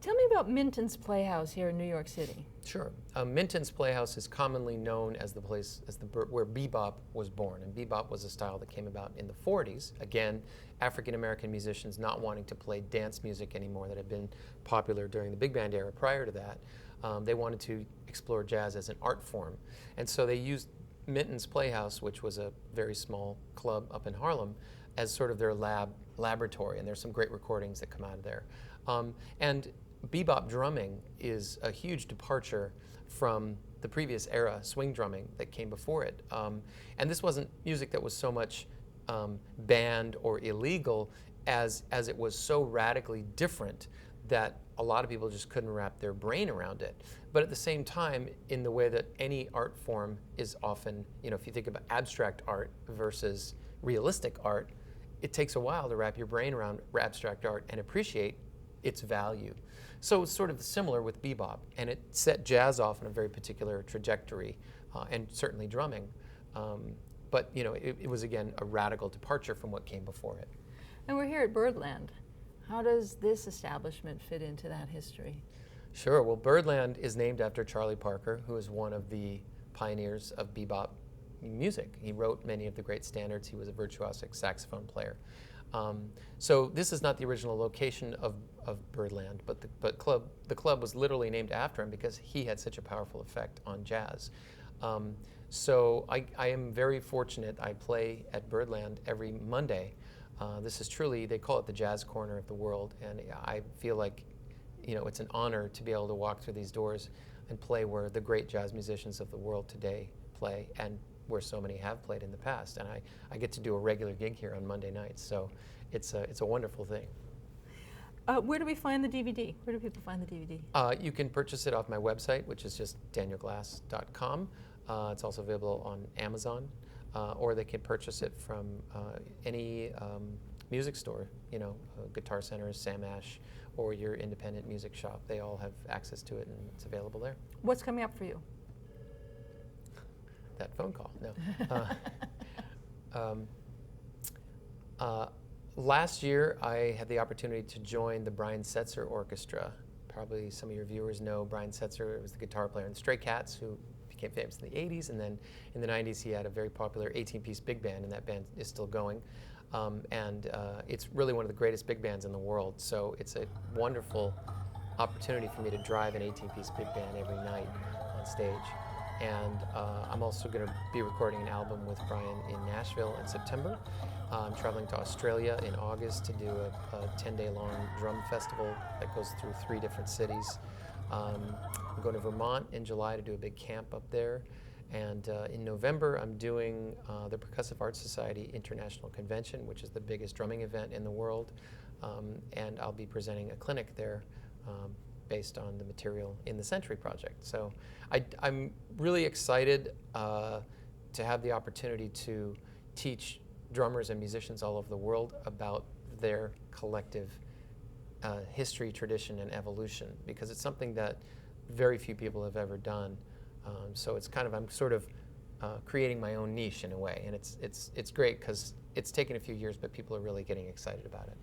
Tell me about Minton's Playhouse here in New York City. Sure. Minton's Playhouse is commonly known as the place where bebop was born, and bebop was a style that came about in the 40s. Again, African American musicians not wanting to play dance music anymore that had been popular during the big band era prior to that. They wanted to explore jazz as an art form, and so they used Minton's Playhouse, which was a very small club up in Harlem, as sort of their laboratory, and there's some great recordings that come out of there. And bebop drumming is a huge departure from the previous era, swing drumming, that came before it. And this wasn't music that was so much banned or illegal as it was so radically different that a lot of people just couldn't wrap their brain around it. But at the same time, in the way that any art form is often, if you think about abstract art versus realistic art, it takes a while to wrap your brain around abstract art and appreciate its value. So it's sort of similar with bebop, and it set jazz off on a very particular trajectory, and certainly drumming. But it was, again, a radical departure from what came before it. And we're here at Birdland. How does this establishment fit into that history? Sure. Well, Birdland is named after Charlie Parker, who is one of the pioneers of bebop music. He wrote many of the great standards. He was a virtuosic saxophone player. So this is not the original location of Birdland, but the club was literally named after him because he had such a powerful effect on jazz. So I am very fortunate. I play at Birdland every Monday. This is truly, they call it the jazz corner of the world, and I feel like it's an honor to be able to walk through these doors and play where the great jazz musicians of the world today play, and where so many have played in the past. And I get to do a regular gig here on Monday nights, so it's a wonderful thing. Where do we find the DVD? Where do people find the DVD? You can purchase it off my website, which is just danielglass.com. It's also available on Amazon, or they can purchase it from any music store, Guitar Center, Sam Ash, or your independent music shop. They all have access to it, and it's available there. What's coming up for you? That phone call, no. Last year, I had the opportunity to join the Brian Setzer Orchestra. Probably some of your viewers know Brian Setzer. Was the guitar player in Stray Cats, who became famous in the 80s, and then in the 90s he had a very popular 18-piece big band, and that band is still going. It's really one of the greatest big bands in the world, so it's a wonderful opportunity for me to drive an 18-piece big band every night on stage. And I'm also going to be recording an album with Brian in Nashville in September. I'm traveling to Australia in August to do a 10-day-long drum festival that goes through 3 different cities. I'm going to Vermont in July to do a big camp up there. And in November, I'm doing the Percussive Arts Society International Convention, which is the biggest drumming event in the world. And I'll be presenting a clinic there based on the material in the Century Project. So I'm really excited to have the opportunity to teach drummers and musicians all over the world about their collective history, tradition, and evolution, because it's something that very few people have ever done. So it's I'm sort of creating my own niche in a way, and it's great because it's taken a few years, but people are really getting excited about it.